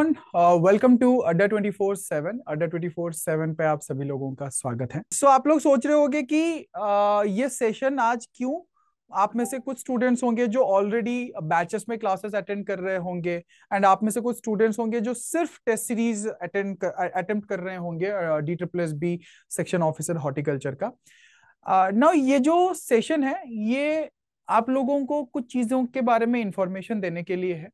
Everyone, welcome to अड्डा 24/7। अड्डा 24/7 पे आप सभी लोगों का स्वागत है। आप लोग सोच रहे होंगे कि ये सेशन आज क्यों। आप में से कुछ स्टूडेंट्स होंगे जो ऑलरेडी बैचेस में क्लासेस अटेंड कर रहे होंगे, एंड आप में से कुछ स्टूडेंट्स होंगे जो सिर्फ टेस्ट सीरीज अटेम्प्ट कर रहे होंगे DSSB सेक्शन ऑफिसर हॉर्टिकल्चर का। ना ये जो सेशन है ये आप लोगों को कुछ चीजों के बारे में इंफॉर्मेशन देने के लिए है।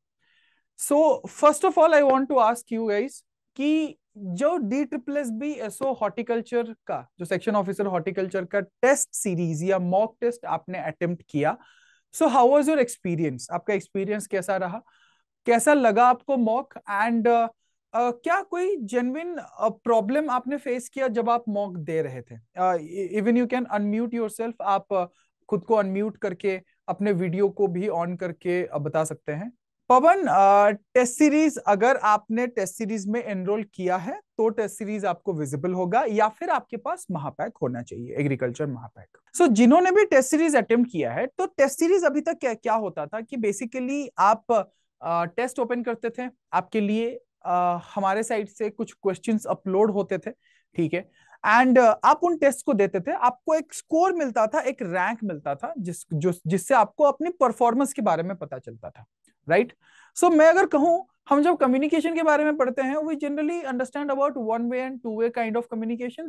So first of all I want to ask you guys कि जो DSSB हॉर्टिकल्चर का जो सेक्शन ऑफिसर हॉर्टिकल्चर का टेस्ट सीरीज या मॉक टेस्ट आपने अटेम्प्ट किया, so how was your experience? आपका एक्सपीरियंस कैसा रहा? कैसा लगा आपको मॉक? एंड क्या कोई जेन्युइन प्रॉब्लम आपने फेस किया जब आप मॉक दे रहे थे? Even you can unmute yourself. आप खुद को अनम्यूट करके अपने वीडियो को भी ऑन करके बता सकते हैं। पवन, टेस्ट सीरीज अगर आपने टेस्ट सीरीज में एनरोल किया है तो टेस्ट सीरीज आपको विजिबल होगा, या फिर आपके पास महापैक होना चाहिए, एग्रीकल्चर महापैक। जिन्होंने भी टेस्ट सीरीज अटेम्प्ट किया है, तो टेस्ट सीरीज अभी तक क्या क्या होता था कि बेसिकली आप टेस्ट ओपन करते थे, आपके लिए हमारे साइड से कुछ क्वेश्चंस अपलोड होते थे, ठीक है, एंड आप उन टेस्ट को देते थे, आपको एक स्कोर मिलता था, एक रैंक मिलता था जिससे आपको अपनी परफॉर्मेंस के बारे में पता चलता था, राइट? मैं अगर कहूं, हम जब कम्युनिकेशन के बारे में पढ़ते हैं, we generally understand about one way and two way kind of communication.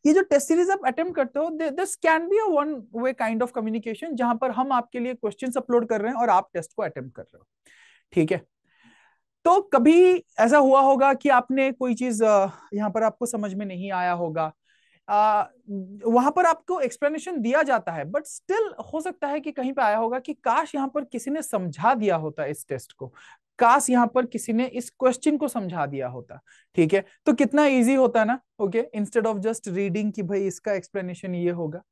ये जो टेस्ट सीरीज आप अटेम्प्ट करते हो, this can be a one way kind of communication, जहां पर हम आपके लिए क्वेश्चंस अपलोड कर रहे हैं और आप टेस्ट को अटेम्प्ट कर रहे हो, ठीक है। तो कभी ऐसा हुआ होगा कि आपने कोई चीज यहाँ पर आपको समझ में नहीं आया होगा, वहां पर आपको एक्सप्लेनेशन दिया जाता है, बट स्टिल हो सकता है कि कहीं पे आया होगा कि काश यहाँ पर किसी ने समझा दिया होता इस टेस्ट को, काश यहाँ पर किसी ने इस क्वेश्चन को समझा दिया होता, ठीक है, तो कितना इजी होता ना, okay, instead of just reading कि भाई इसका एक्सप्लेनेशन ये होगा।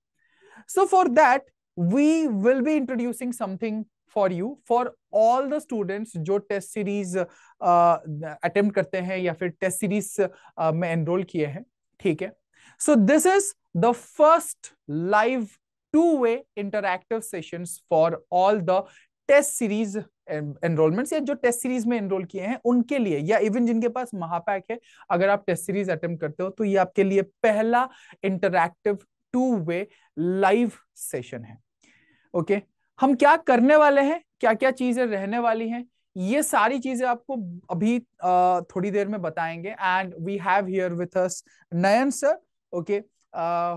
For that, we will be introducing something for you, for all the students जो टेस्ट सीरीज अटेम्प्ट करते हैं या फिर टेस्ट सीरीज में एनरोल किए हैं, ठीक है। This is the first live two way interactive sessions for all the test series enrolments, या जो टेस्ट सीरीज में एनरोल किए हैं उनके लिए, या इवन जिनके पास महापैक है, अगर आप टेस्ट सीरीज अटेम्प्ट करते हो तो ये आपके लिए पहला इंटरैक्टिव टू-वे लाइव सेशन है, ओके। हम क्या करने वाले हैं, क्या क्या चीजें रहने वाली हैं, ये सारी चीजें आपको अभी थोड़ी देर में बताएंगे। And we have here with us Nayan sir, okay,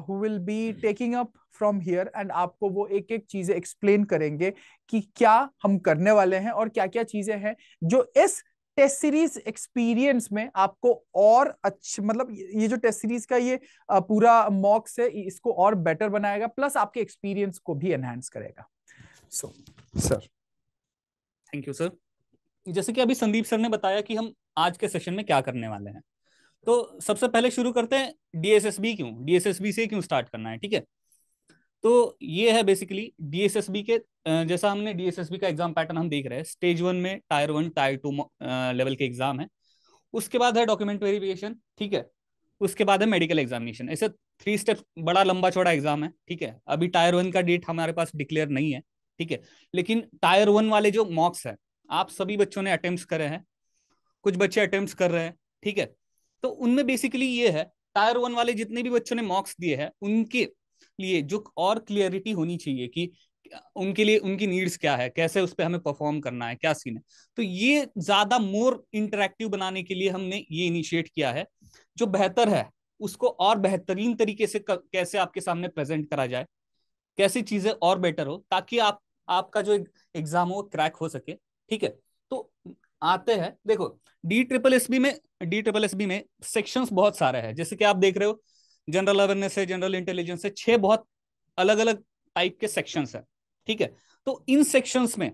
who will be taking up from here, and आपको वो एक एक चीजें एक्सप्लेन करेंगे कि क्या हम करने वाले हैं और क्या क्या चीजें हैं जो इस टेस्ट सीरीज एक्सपीरियंस में आपको और अच्छा, मतलब ये जो टेस्ट सीरीज का ये पूरा मॉक्स है, इसको और बेटर बनाएगा, प्लस आपके एक्सपीरियंस को भी एनहांस करेगा। सर। Thank you sir. जैसे कि अभी संदीप सर ने बताया कि हम आज के सेशन में क्या करने वाले हैं, तो सबसे पहले शुरू करते हैं डीएसएसबी से क्यों स्टार्ट करना है, ठीक है। तो ये है बेसिकली डीएसएसबी के, जैसा हमने डीएसएसबी का एग्जाम पैटर्न हम देख रहे हैं, स्टेज 1 में टायर 1 टायर 2 लेवल के एग्जाम है, उसके बाद है डॉक्यूमेंट वेरिफिकेशन, ठीक है, उसके बाद है मेडिकल एग्जामिनेशन। ऐसे 3 स्टेप, बड़ा लंबा चौड़ा एग्जाम है, ठीक है। अभी टायर 1 का डेट हमारे पास डिक्लेयर नहीं है, ठीक है, लेकिन टायर 1 वाले जो मॉक्स है आप सभी बच्चों ने अटेम्प्ट करे हैं, कुछ बच्चे अटेम्प्ट कर रहे हैं, ठीक है। तो उनमें बेसिकली ये है, टायर 1 वाले जितने भी बच्चों ने मॉक्स दिए हैं उनके लिए जो और क्लियरिटी होनी चाहिए कि उनके लिए उनकी नीड्स क्या है, कैसे उस पर हमें परफॉर्म करना है, क्या सीन है, तो ये ज्यादा मोर इंटरेक्टिव बनाने के लिए हमने ये इनिशिएट किया है। जो बेहतर है उसको और बेहतरीन तरीके से कैसे आपके सामने प्रेजेंट करा जाए, कैसी चीजें और बेटर हो, ताकि आपका जो एग्जाम हो क्रैक हो सके, ठीक है। तो आते हैं, देखो डी ट्रिपल एस बी में सेक्शंस बहुत सारे हैं, जैसे कि आप देख रहे हो, जनरल अवेयरनेस है, जनरल इंटेलिजेंस है, 6 बहुत अलग अलग टाइप के सेक्शंस है, ठीक है। तो इन सेक्शंस में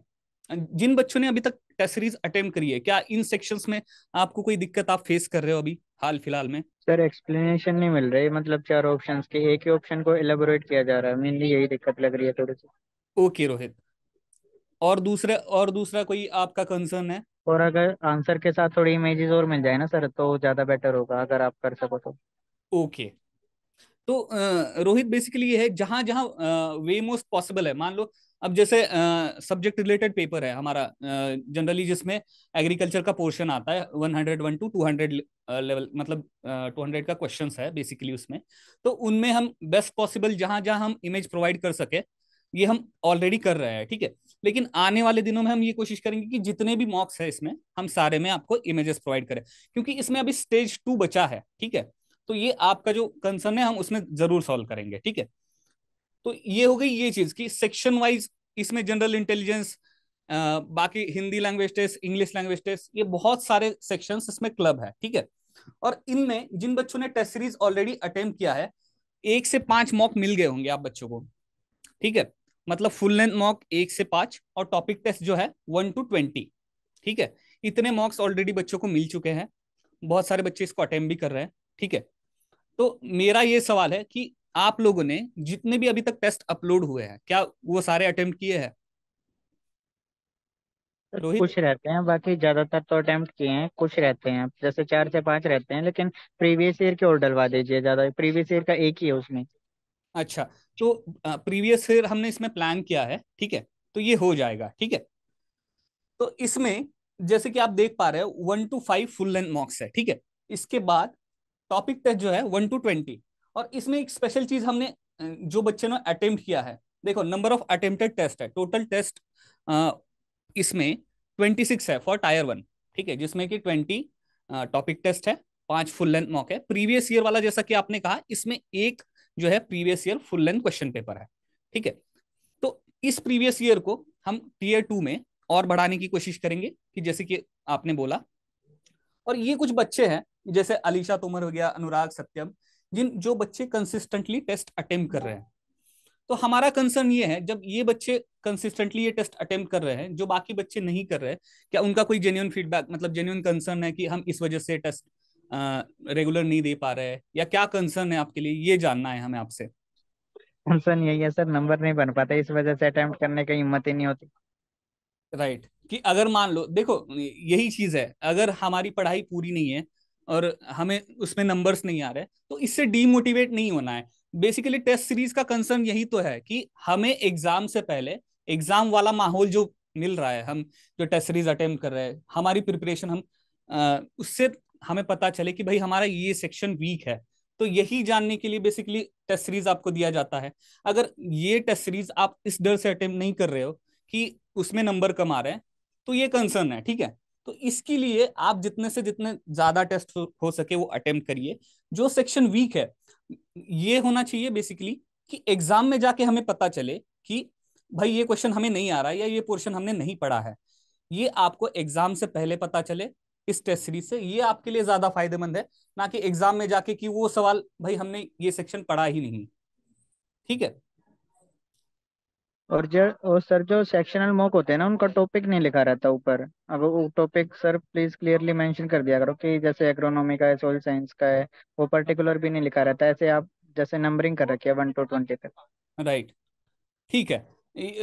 जिन बच्चों ने अभी तक टेस्ट सीरीज अटेम्प्ट करी है, क्या इन सेक्शंस में आपको कोई दिक्कत आप फेस कर रहे हो अभी हाल फिलहाल में? सर एक्सप्लेनेशन नहीं मिल रही, मतलब 4 ऑप्शंस के एक ही ऑप्शन को एलेबोरेट किया जा रहा है, मेनली यही दिक्कत लग रही है थोड़ी सी। ओके रोहित, और दूसरा कोई आपका कंसर्न है? और अगर आंसर के साथ थोड़ी इमेजेस और मिल जाए ना सर तो ज़्यादा बेटर होगा, अगर आप कर सको तो। ओके, तो रोहित बेसिकली ये है, जहां जहां वे मोस्ट पॉसिबल है, मान लो अब जैसे सब्जेक्ट रिलेटेड पेपर है हमारा जनरली, जिसमें एग्रीकल्चर का पोर्शन आता है 101 टू 200 लेवल, मतलब 200 का क्वेश्चंस है बेसिकली उसमें। तो उनमें हम बेस्ट पॉसिबल जहां जहां हम इमेज प्रोवाइड कर सके ये हम ऑलरेडी कर रहे हैं, ठीक है। लेकिन आने वाले दिनों में हम ये कोशिश करेंगे कि जितने भी मॉक्स है इसमें हम सारे में आपको इमेजेस प्रोवाइड करें, क्योंकि इसमें अभी स्टेज 2 बचा है, ठीक है। तो ये आपका जो कंसर्न है हम उसमें जरूर सॉल्व करेंगे, ठीक है। तो ये हो गई ये चीज कि सेक्शन वाइज इसमें जनरल इंटेलिजेंस, बाकी Hindi language test, English language test, ये बहुत सारे सेक्शंस इसमें क्लब है, ठीक है। और इनमें जिन बच्चों ने टेस्ट सीरीज ऑलरेडी अटेम्प्ट किया है, 1 से 5 मॉक मिल गए होंगे आप बच्चों को, ठीक है। मतलब फुल लेंथ मॉक 1 से 5 और टॉपिक टेस्ट जो है 1 to 20, ठीक है। इतने मॉक्स ऑलरेडी बच्चों को मिल चुके हैं, बहुत सारे बच्चे इसको अटेम्प्ट भी कर रहे हैं, ठीक है। तो मेरा ये सवाल है कि आप लोगों ने जितने भी अभी तक टेस्ट अपलोड हुए हैं क्या वो सारे अटेम्प्ट किए हैं? सर रोहित। कुछ रहते हैं, बाकी ज्यादातर तो अटेम्प्ट किए हैं, कुछ रहते हैं जैसे 4 से 5 रहते हैं, लेकिन प्रीवियस ईयर के और डलवा दीजिए, ज्यादा प्रीवियस ईयर का एक ही है उसमें। अच्छा, तो प्रीवियस ईयर हमने इसमें प्लान किया है, ठीक है। तो ये हो जाएगा, ठीक है। तो इसमें जैसे कि आप देख पा रहे हो 1 to 5 फुल लेंथ मॉक्स है, ठीक है। इसके बाद टॉपिक टेस्ट जो है 1 to 20। और इसमें एक स्पेशल चीज हमने जो बच्चे ने अटेम्प्ट किया है, देखो नंबर ऑफ अटेम्प्टेड टेस्ट है, टोटल टेस्ट इसमें 26 है फॉर टायर 1, ठीक है। जिसमें कि 20 टॉपिक टेस्ट है, 5 फुल लेंथ मॉक है। प्रीवियस ईयर वाला जैसा कि आपने कहा, इसमें एक जो है previous year full length question paper है, ठीक है। तो इस प्रीवियस ईयर को हम टीयर 2 में और बढ़ाने की कोशिश करेंगे, कि जैसे कि आपने बोला। और ये कुछ बच्चे हैं जैसे अलीशा तोमर हो गया, अनुराग सत्यम, जिन जो बच्चे कंसिस्टेंटली टेस्ट अटेम्प्ट कर रहे हैं। तो हमारा कंसर्न ये है, जब ये बच्चे कंसिस्टेंटली ये टेस्ट अटेम्प्ट कर रहे हैं, जो बाकी बच्चे नहीं कर रहे, क्या उनका कोई जेन्युइन फीडबैक, मतलब जेन्युइन कंसर्न है कि हम इस वजह से टेस्ट रेगुलर नहीं दे पा रहे हैं, या क्या कंसर्न है आपके लिए, ये जानना है हमें आपसे। कंसर्न यही है सर, नंबर नहीं बन पाता, इस वजह से अटेम्प्ट करने की हिम्मत ही नहीं होती। राइट, कि अगर मान लो, देखो यही चीज है, अगर हमारी पढ़ाई पूरी नहीं है और हमें उसमें नंबर्स नहीं आ रहे, तो इससे डीमोटिवेट नहीं होना है। बेसिकली टेस्ट सीरीज का कंसर्न यही तो है कि हमें एग्जाम से पहले एग्जाम वाला माहौल जो मिल रहा है, हम जो टेस्ट सीरीज अटेम्प्ट कर रहे हैं, हमारी प्रिपरेशन, हम उससे हमें पता चले कि भाई हमारा ये सेक्शन वीक है। तो यही जानने के लिए बेसिकली टेस्ट सीरीज आपको दिया जाता है। अगर ये टेस्ट सीरीज आप इस डर से अटेम्प्ट नहीं कर रहे हो कि उसमें नंबर कम आ रहे हैं, तो ये कंसर्न है, ठीक है। तो इसके लिए आप जितने से जितने ज्यादा टेस्ट हो सके वो अटेम्प्ट करिए। जो सेक्शन वीक है, ये होना चाहिए बेसिकली कि एग्जाम में जाके हमें पता चले कि भाई ये क्वेश्चन हमें नहीं आ रहा है, या ये पोर्शन हमने नहीं पढ़ा है। ये आपको एग्जाम से पहले पता चले इस टेस्ट सीरीज से, ये आपके लिए ज्यादा फायदेमंद है, ना कि एग्जाम में जाके कि वो सवाल भाई हमने ये सेक्शन पढ़ा ही नहीं, ठीक है। और सर जो सेक्शनल मॉक होते हैं ना, उनका टॉपिक नहीं लिखा रहता ऊपर। अब वो topic sir please clearly mention कर दिया करो कि जैसे एग्रोनॉमी का है, सोयल साइंस का है, वो पर्टिकुलर भी नहीं लिखा रहता, ऐसे आप जैसे नंबरिंग कर रखी है 1 to 20 तक। राइट, ठीक है।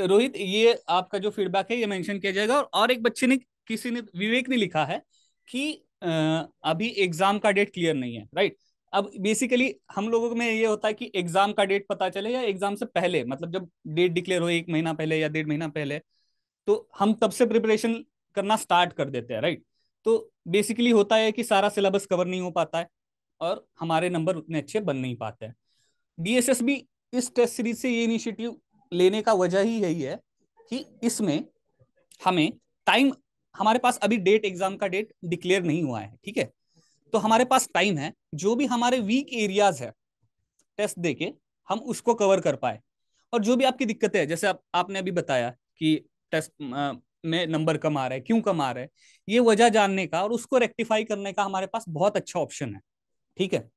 रोहित, ये आपका जो फीडबैक है ये मेंशन किया जाएगा। और एक बच्चे ने, किसी ने, विवेक ने लिखा है कि अभी एग्जाम का डेट क्लियर नहीं है, राइट। अब बेसिकली हम लोगों में ये होता है कि एग्जाम का डेट पता चले या एग्जाम से पहले, मतलब जब डेट डिक्लेयर हो 1 महीना पहले या 1.5 महीना पहले, तो हम तब से प्रिपरेशन करना स्टार्ट कर देते हैं, राइट। तो बेसिकली होता है कि सारा सिलेबस कवर नहीं हो पाता है और हमारे नंबर उतने अच्छे बन नहीं पाते हैं। डीएसएसबी इस टेस्ट सीरीज से ये इनिशिएटिव लेने का वजह ही यही है कि इसमें हमें टाइम, हमारे पास अभी डेट, एग्जाम का डेट डिक्लेयर नहीं हुआ है, ठीक है। तो हमारे पास टाइम है, जो भी हमारे वीक एरियाज है टेस्ट देके हम उसको कवर कर पाए। और जो भी आपकी दिक्कतें है, जैसे आपने अभी बताया कि टेस्ट में नंबर कम आ रहा है, क्यों कम आ रहा है, ये वजह जानने का और उसको रेक्टिफाई करने का हमारे पास बहुत अच्छा ऑप्शन है, ठीक है।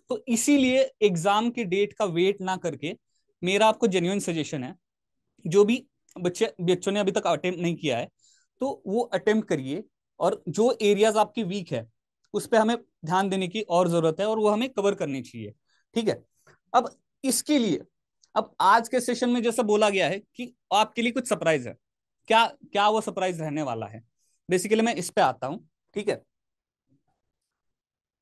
तो इसीलिए एग्जाम की डेट का वेट ना करके मेरा आपको जेन्युइन सजेशन है, जो भी बच्चों ने अभी तक अटेम्प्ट नहीं किया है तो वो अटेम्प्ट करिए। और जो एरियाज आपकी वीक है उस पर हमें ध्यान देने की और जरूरत है, और वो हमें कवर करनी चाहिए, ठीक है। अब इसके लिए, अब आज के सेशन में जैसा बोला गया है कि आपके लिए कुछ सरप्राइज है, क्या क्या वो सरप्राइज रहने वाला है, बेसिकली मैं इस पे आता हूं, ठीक है।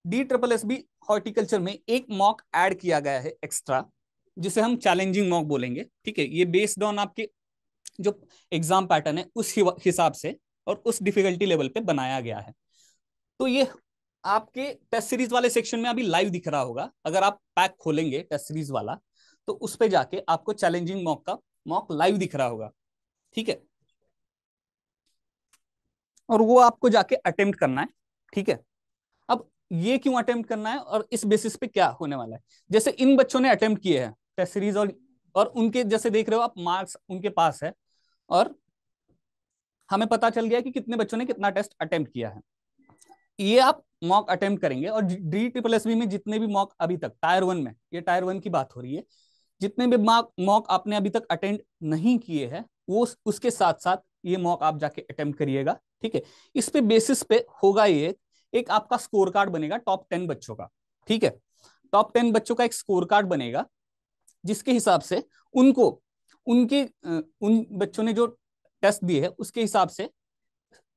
DSSB हॉर्टिकल्चर में एक मॉक ऐड किया गया है एक्स्ट्रा, जिसे हम चैलेंजिंग मॉक बोलेंगे, ठीक है। ये बेस्ड ऑन आपके जो एग्जाम पैटर्न है उस हिसाब से और उस डिफिकल्टी लेवल पे बनाया गया है। तो ये आपके टेस्ट सीरीज वाले सेक्शन में अभी लाइव दिख रहा होगा। अगर आप पैक खोलेंगे टेस्ट सीरीज वाला तो उस पे जाके आपको चैलेंजिंग मॉक का मॉक लाइव दिख रहा होगा, ठीक है, और वो आपको जाके अटेम्प्ट करना है, ठीक है। अब ये क्यों अटेम्प्ट करना है और इस बेसिस पे क्या होने वाला है, जैसे इन बच्चों ने अटेम्प्ट किए हैं टेस्ट सीरीज और उनके जैसे देख रहे हो आप मार्क्स उनके पास है और हमें पता चल गया कि कितने बच्चों ने कितना टेस्ट अटेम्प्ट किया है। ये आप मॉक अटेम्प्ट करेंगे और DSSB में जितने भी मॉक अभी तक टायर 1 में, ये टायर 1 की बात हो रही है, जितने भी मॉक आपने अभी तक अटेंड नहीं किए हैं वो उसके साथ साथ ये मॉक आप जाके अटेम्प्ट करिएगा, ठीक है। इस पे बेसिस पे होगा ये एक आपका स्कोर कार्ड बनेगा टॉप 10 बच्चों का, ठीक है। टॉप 10 बच्चों का एक स्कोर कार्ड बनेगा जिसके हिसाब से उनको उनके उन बच्चों ने जो टेस्ट दिए है उसके हिसाब से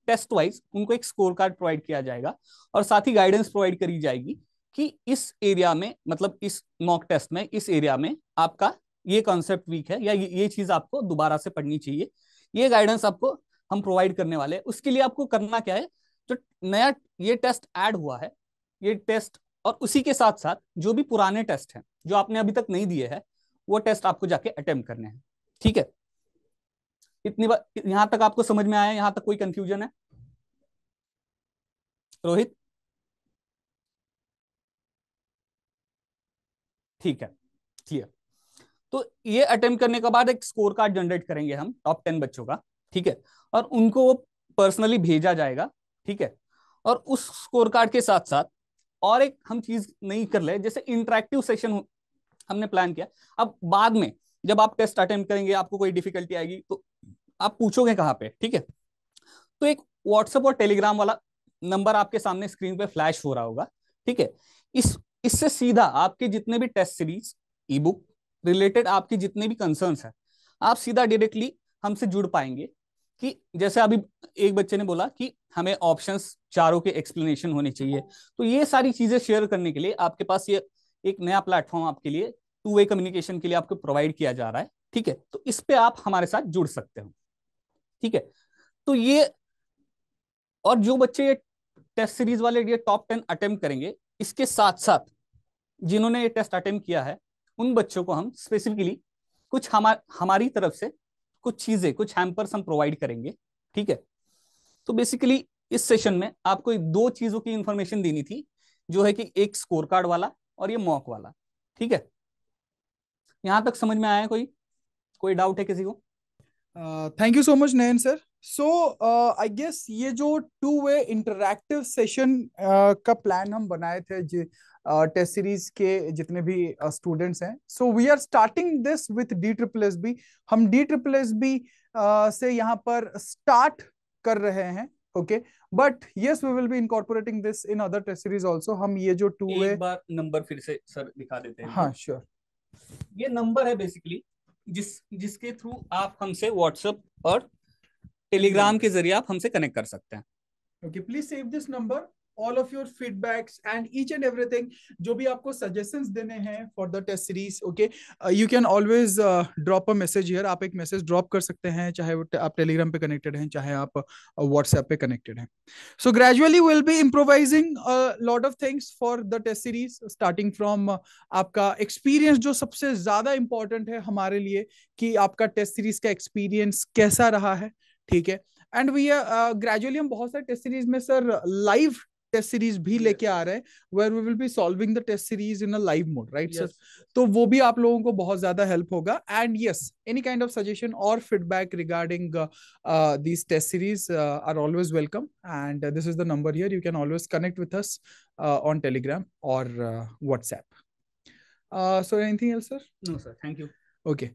टेस्ट वाइज उनको एक स्कोर कार्ड प्रोवाइड किया जाएगा और साथ ही गाइडेंस प्रोवाइड करी जाएगी कि इस एरिया में, मतलब इस मॉक टेस्ट में, इस एरिया में आपका ये कॉन्सेप्ट वीक है या ये चीज आपको दोबारा से पढ़नी चाहिए। ये गाइडेंस आपको हम प्रोवाइड करने वाले हैं। उसके लिए आपको करना क्या है, जो नया ये टेस्ट ऐड हुआ है, ये टेस्ट और उसी के साथ साथ जो भी पुराने टेस्ट हैं जो आपने अभी तक नहीं दिए हैं वो टेस्ट आपको जाके अटेम्प्ट करने हैं, ठीक है। इतनी बार यहां तक आपको समझ में आया? यहां तक कोई कंफ्यूजन है रोहित? ठीक है, ठीक है। तो ये अटेम्प्ट करने के बाद एक स्कोर कार्ड जनरेट करेंगे हम टॉप 10 बच्चों का, ठीक है, और उनको वो पर्सनली भेजा जाएगा, ठीक है। और उस स्कोर कार्ड के साथ साथ और एक हम चीज नहीं कर ले, जैसे इंटरेक्टिव सेशन हमने प्लान किया। अब बाद में जब आप टेस्ट अटेम्प्ट करेंगे आपको कोई डिफिकल्टी आएगी तो आप पूछोगे कहाँ पे, ठीक है। तो एक व्हाट्सएप और टेलीग्राम वाला नंबर आपके सामने स्क्रीन पे फ्लैश हो रहा होगा, ठीक है। इससे सीधा आपके जितने भी test series, ebook related आपके जितने भी कंसर्न्स हैं, आप सीधा डायरेक्टली हमसे जुड़ पाएंगे। कि जैसे अभी एक बच्चे ने बोला कि हमें ऑप्शंस चारों के एक्सप्लेनेशन होने चाहिए, तो ये सारी चीजें शेयर करने के लिए आपके पास ये एक नया प्लेटफॉर्म आपके लिए 2 वे कम्युनिकेशन के लिए आपको प्रोवाइड किया जा रहा है, ठीक है। तो इस पे आप हमारे साथ जुड़ सकते हो, ठीक है। तो ये, और जो बच्चे ये टेस्ट सीरीज वाले ये टॉप 10 अटेम्प्ट करेंगे, इसके साथ साथ जिन्होंने ये टेस्ट अटेम्प्ट किया है उन बच्चों को हम स्पेसिफिकली कुछ हमारी तरफ से कुछ चीजें, कुछ हैम्पर्स हम प्रोवाइड करेंगे, ठीक है। तो बेसिकली इस सेशन में आपको 2 चीजों की इंफॉर्मेशन देनी थी, जो है कि एक स्कोर कार्ड वाला और ये मॉक वाला, ठीक है। यहां तक समझ में आया? कोई डाउट है किसी को? Thank you so much Nayan sir. So I guess ये जो 2 वे इंटरैक्टिव सेशन का प्लान हम बनाए थे टेस्ट सीरीज के जितने भी स्टूडेंट्स हैं, so we are starting this with DSSB। हम DSSB से यहाँ पर स्टार्ट कर रहे हैं, okay. But yes we will be incorporating this in other test series also. हम ये जो 2 वे, एक बार नंबर फिर से सर दिखा देते हैं। हाँ श्योर। ये नंबर है बेसिकली जिसके थ्रू आप हमसे व्हाट्सएप और टेलीग्राम के जरिए आप हमसे कनेक्ट कर सकते हैं। Okay, please save this number. All of your feedbacks and each and everything, जो भी आपको सजेशंस देने हैं for the test series, okay, you can always drop a message here. आप एक मैसेज ड्रॉप कर सकते हैं, चाहे आप टेलीग्राम पे कनेक्टेड हैं, चाहे आप व्हाट्सएप पे कनेक्टेड हैं। So gradually will be improvising lot of things for the test series, starting from आपका एक्सपीरियंस, जो सबसे ज्यादा इंपॉर्टेंट है हमारे लिए, कि आपका टेस्ट सीरीज का एक्सपीरियंस कैसा रहा है, ठीक है। एंड वी ग्रेजुअली हम बहुत सारे टेस्ट सीरीज में सर लाइव टेस्ट सीरीज भी लेके आ रहे हैं, where we will be solving the test series in a live mode, right sir? तो वो भी आप लोगों को बहुत ज्यादा हेल्प होगा। And yes, any kind of suggestion और feedback regarding these test series are always welcome, and this is the number here. You can always connect with us on Telegram or WhatsApp. So anything else, sir? No sir, thank you. Okay.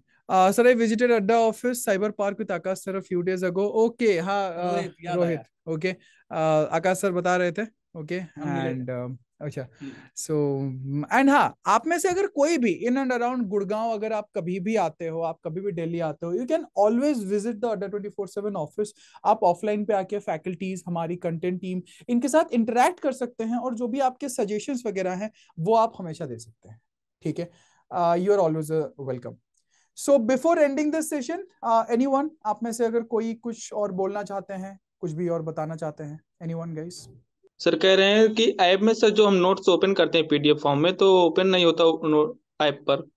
Sir, I visited Adda office, Cyber Park with Akash sir a few days ago. Okay, हाँ Rohit, okay. आकाश sir बता रहे थे, okay, and अच्छा, so and हाँ, आप में से अगर कोई भी इन एंड अराउंड गुड़गांव, अगर आप कभी भी आते हो, आप कभी भी दिल्ली आते हो, you can always visit the अड्डा 24/7 ऑफिस। आप ऑफलाइन पे आके फैकल्टीज, हमारी कंटेंट टीम, इनके साथ इंटरेक्ट कर सकते हैं, और जो भी आपके सजेशंस वगैरह हैं वो आप हमेशा दे सकते हैं, ठीक है। You are always welcome. So before ending this session, anyone आप में से अगर कोई कुछ और बोलना चाहते हैं, कुछ भी और बताना चाहते हैं, एनीवन गाइस? सर कह रहे हैं कि ऐप में सर जो हम नोट्स ओपन करते हैं पीडीएफ फॉर्म में, तो ओपन नहीं होता ऐप पर,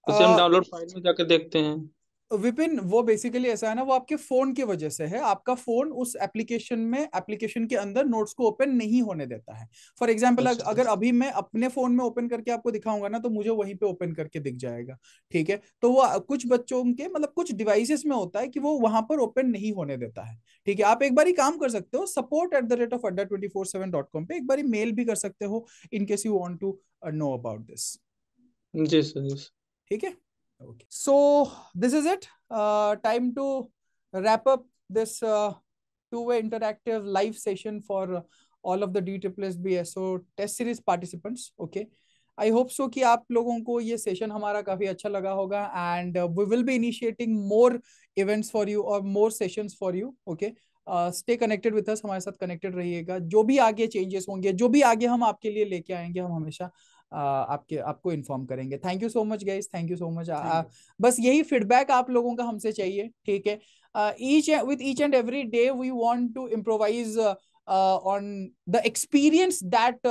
उसे हम डाउनलोड फाइल में जाकर देखते हैं। विपिन, वो बेसिकली ऐसा है ना, वो आपके फोन की वजह से है। आपका फोन उस एप्लीकेशन के अंदर नोट्स को ओपन नहीं होने देता है। फॉर एग्जांपल, अच्छा अगर अभी मैं अपने फोन में ओपन करके आपको दिखाऊंगा ना, तो मुझे वहीं पे ओपन करके दिख जाएगा। ठीक है, तो वो कुछ बच्चों के मतलब कुछ डिवाइसेस में होता है कि वो वहां पर ओपन नहीं होने देता है। ठीक है, आप एक बार काम कर सकते हो, support@adda247.com पे एक बार मेल भी कर सकते हो, in case you want to know about this. जी सर, जी सर। ठीक है, okay. So this is it. Time to wrap up this two-way interactive live session for all of the DSSB SO test series participants. Okay. I hope so कि आप लोगों को ये session हमारा काफी अच्छा लगा होगा, and we will be initiating more events for you or more sessions for you. Okay. Stay connected with us, हमारे साथ connected रहिएगा। जो भी आगे changes होंगे, जो भी आगे हम आपके लिए लेके आएंगे, हम हमेशा आपको इन्फॉर्म करेंगे। Thank you so much guys, thank you so much. बस यही फीडबैक आप लोगों का हमसे चाहिए। ठीक है, each and every day we want to improvise on the experience that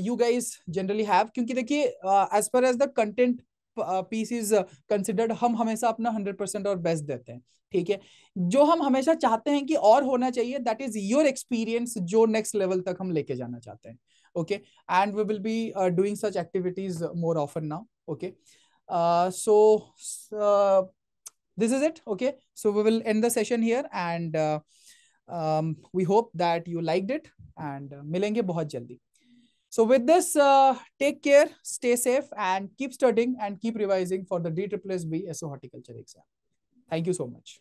you guys generally have, क्योंकि देखिए as per as the content piece is considered, हम हमेशा अपना 100% और बेस्ट देते हैं। ठीक है, जो हम हमेशा चाहते हैं कि और होना चाहिए, दैट इज योर एक्सपीरियंस, जो नेक्स्ट लेवल तक हम लेके जाना चाहते हैं। Okay, and we will be doing such activities more often now. Okay, so this is it. Okay, so we will end the session here, and we hope that you liked it, and milenge bahut jaldi. So with this, take care, stay safe, and keep studying and keep revising for the DSSB SO Horticulture exam. Thank you so much.